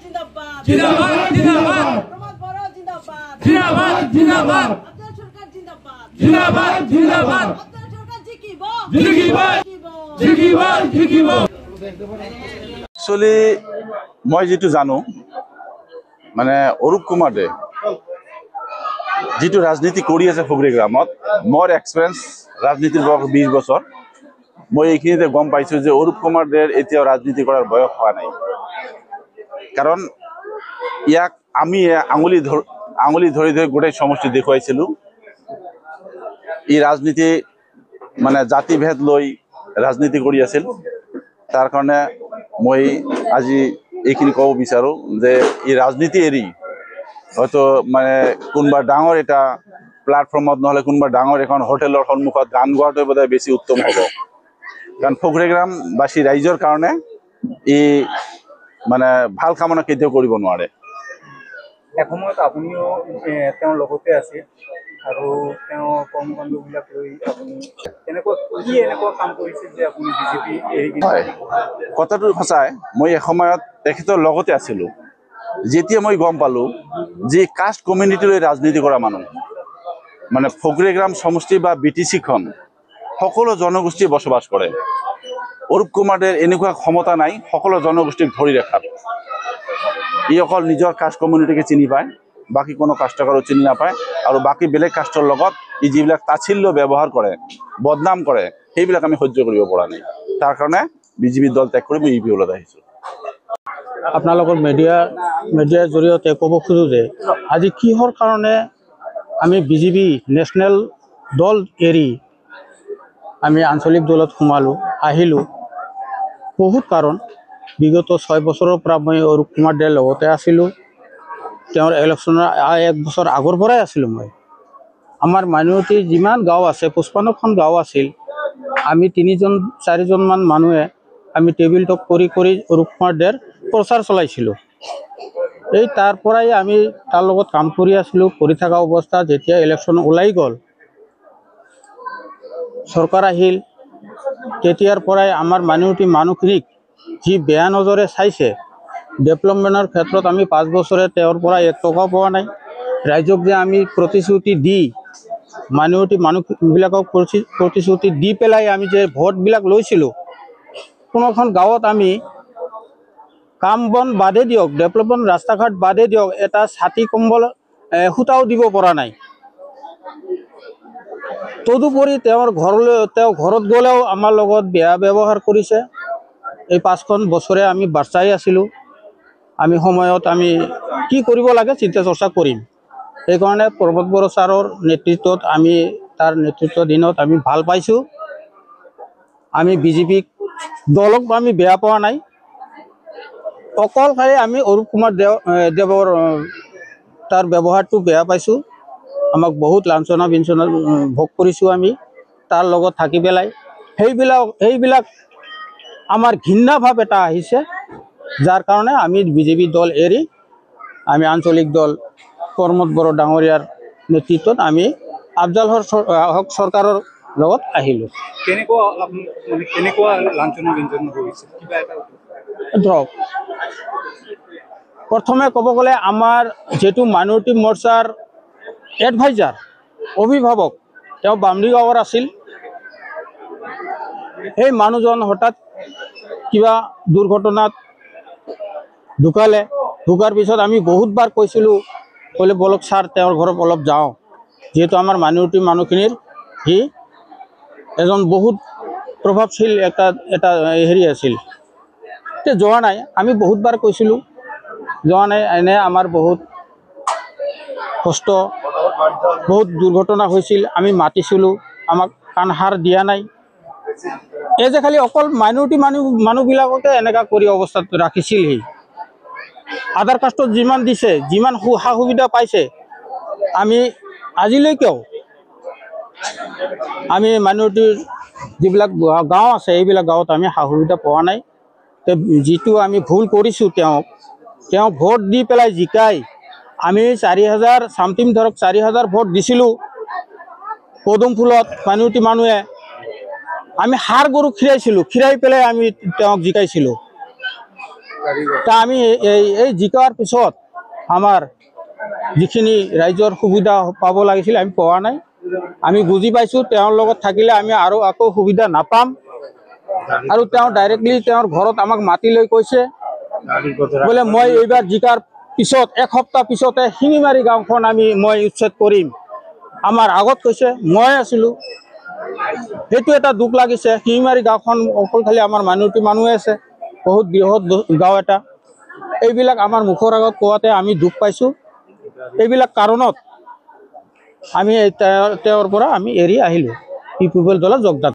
जिंदाबाद जिंदाबाद जिंदाबाद प्रमोद बरा जिंदाबाद जिंदाबाद जिंदाबाद अब्दुल सरकार जिंदाबाद जिंदाबाद जिंदाबाद अब्दुल सरकार जिकिबो जिकिबो जिकिबो एक्चुअली मैं जी जानो माने अरूप कुमार दे जी राजनीति कर फुगरीग्राम मोर एक्सपिरियंस राजनीतिर 20 बছर मैं ये गम पाई अरूप कुमार देर एतियाও राजनीति करार बयस हुआ नहीं कारण ইয়াক আমি आंगुली धरी धरी गोटे समष्टि देखुवाइছিলো इ राजनीति माने जातिभेद लई राजनीति करि আছিল तार कारणे मैं আজি এইখিনি কব বিচাৰো যে इ राजनीति एरि হয়তো মানে কোনবা ডাঙৰ এটা প্ল্যাটফৰ্মত নহলে কোনবা ডাঙৰ এখন হোটেলৰ সন্মুখত গান গোৱাটো বোধহয় বেছি উত্তম হ'ব কাৰণ ফগৰেগ্ৰামবাসী ৰাইজৰ কাৰণে ই মানে ভাল কামনা কেতিয়াও কৰিব নোৱাৰে এসময়ত আপুনিও তেওঁৰ লগতে আছে আৰু তেওঁ কৰ্মকাণ্ডবিলাক লৈ আপুনি এনেকুৱা কাম কৰিছে যে আপুনি বিজেপি এৰি কথাটো সঁচাই মই এসময়ত তেখেতৰ লগতে আছিলো যেতিয়া মই গম পালো যে কাষ্ট কমিউনিটি লৈ ৰাজনীতি কৰা মানুহ মানে ফগৰেগ্ৰাম সমষ্টি বা বিটিচিখন সকলো জনগোষ্ঠী বসবাস কৰে অरूप कुमारेर এনেকুৱা ক্ষমতা নাই সকলো জনগোষ্ঠীক ধৰি ৰাখাৰ ই অকল নিজৰ কাষ্ট কমিউনিটিকে চিনি পায় বাকি কোনো কাষ্টকাৰো চিনি নাপায় আৰু বাকি বেলেগ কাষ্টৰ লগত ই যিবিলাক তাছিল্য ব্যৱহাৰ কৰে বদনাম কৰে সেইবিলাক আমি সহ্য কৰিব পৰা নাই তাৰ কাৰণে বিজেপি দল ত্যাগ কৰি মই ইপি ওলাই আহিছো আপোনালোকৰ মিডিয়াৰ জৰিয়তে ক'ব খোজো যে আজি কিহৰ কাৰণে আমি বিজেপি নেশ্যনেল দল এৰি আমি আঞ্চলিক দলত সোমালো আহিলো বহুত কাৰণ বিগত 6 বছৰৰ পৰা মই অरूप कुमार দেৰ লগতে আছিলো তেওঁৰ ইলেকশ্যনৰ 1 বছৰ আগৰ পৰাই আছিলো মই আমাৰ মাইনৰিটি যিমান গাঁও আছে 55খন গাঁও আছিল আমি 3-4জন মান মানুহে আমি টেবিল টক কৰি অरूप कुमार দেৰ প্ৰচাৰ চলাইছিলো এই তাৰ পৰাই আমি তাৰ লগত কাম কৰি আছিলো কৰি থকা অৱস্থা যেতিয়া ইলেকশ্যন ওলাই গল सरकार আহিল তেতিয়াৰ পৰাই আমাৰ মাইনৰিটি মানুহখিনিক যি বেয়া নজৰে চাইছে ডেভেলপমেন্টৰ ক্ষেত্ৰত আমি 5 বছৰে তেওঁৰ পৰা 1 টকা পোৱা নাই ৰাজ্যক যে আমি প্ৰতিশ্ৰুতি দি মাইনৰিটি মানুহবিলাকক প্ৰতিশ্ৰুতি দি পেলাই আমি যে ভোট বিলাক লৈছিলো কোনোখন গাঁৱত আমি কাম বন বাদে দিয়ক ডেভেলপমেন্ট ৰাস্তা ঘাট বাদে দিয়ক এটা ছাতি কম্বল হুতাও দিব পৰা নাই তদুপৰি তেওঁৰ ঘৰত গলেও আমাৰ লগত বেয়া ব্যৱহাৰ কৰিছে এই 5খন বছৰে আমি বাৰচাই আছিলো আমি সময়ত আমি কি কৰিব লাগে চিন্তা চৰ্চা কৰিম এই কাৰণে প্ৰমোদ বড়ো ছাৰৰ নেতৃত্বত আমি তাৰ নেতৃত্ব দিনত আমি ভাল পাইছো আমি বিজেপি দলক আমি বেয়া পোৱা নাই অকলখালি আমি অरूप कुमार দেৱৰ তাৰ ব্যৱহাৰটো বেয়া পাইছো আমাক বহুত লাঞ্ছনা বিঞ্ছনা ভোগ কৰিছো আমি তাৰ লগত থাকি পেলাই সেইবিলাক আমাৰ ঘৃণা ভাৱ এটা আহিছে যাৰ কাৰণে আমি বিজেপি দল এৰি আমি আঞ্চলিক দল প্ৰমোদ বড়ো ডাঙৰীয়াৰ নেতৃত্বত আমি আফজাল হক চৰকাৰৰ লগত আহিলো কেনেকুৱা লাঞ্ছনা বিঞ্ছনা কৰিছে কিবা এটা ধৰক প্ৰথমে ক'ব গ'লে আমাৰ যেটো মাইনৰিটি মৰ্চাৰ এডভাইজাৰ অভিভাৱক তেওঁ বামৰি গাঁৱৰ আছিল এই মানুহজন হঠাৎ কিবা দুৰ্ঘটনাত ঢুকাৰ পিছত আমি বহুতবাৰ কৈছিলো কলে বলক ছাৰ তেওঁৰ ঘৰত অলপ যাওঁ যেহেতু আমাৰ মাইনৰিটি মানুহখিনিৰ হি এজন বহুত প্ৰভাৱশীল এটা হেৰি আছিল তে যোৱা নাই আমি বহুতবাৰ কৈছিলো যোৱা নাই এনে আমাৰ বহুত কষ্ট বহুত দুৰ্ঘটনা হৈছিল আমি মাতিছিলো আমাক কাণহাৰ দিয়া নাই এই যে খালি অকল মাইনৰিটি মানুহবিলাককে এনেকা কৰি অৱস্থাত ৰাখিছিল হি আধাৰ কাষ্টত যিমান দিছে যিমান সা সুবিধা পাইছে আমি আজিলৈকেও আমি মাইনৰিটিৰ যিবিলাক গাঁও আছে এইবিলাক গাঁৱত আমি সা সুবিধা পোৱা নাই যেটো আমি ভুল কৰিছো তেওঁ ভোট দি পেলাই জিকাই আমি 4000 সামথিং ধৰক 4000 ভোট দিছিলো পদুম ফুলত মাইনৰিটি মানুহে আমি হাৰ গৰু খিৰাইছিলো খিৰাই পেলাই আমি তেওঁক জিকাইছিলো তা আমি এই জিকাৰ পিছত আমাৰ যিখিনি ৰাইজৰ সুবিধা পাব লাগিছিল আমি পোৱা নাই। আমি বুজি পাইছোঁ তেওঁৰ লগত থাকিলে আমি আৰু আকৌ সুবিধা নাপাম। আৰু তেওঁ ডাইৰেক্টলি তেওঁৰ ঘৰত আমাক মাতি লৈ কৈছে বোলে মই এইবাৰ জিকাৰ পিছত এসপ্তাহ পিছতে শিঙিমাৰী গাঁওখন মই উচ্ছেদ কৰিম। আমাৰ আগত কৈছে, মই আছিলোঁ। সেইটো এটা দুখ লাগিছে। শিঙিমাৰী গাঁওখন অকল খালি আমাৰ মাইনৰিটি মানুহে আছে, বহুত বৃহৎ গাঁও এটা। এইবিলাক আমাৰ মুখৰ আগত কোৱাতে আমি দুখ পাইছোঁ। এইবিলাক কাৰণত আমি তেওঁৰ পৰা আমি এৰি আহিলোঁ, পিপল দলত যোগদান।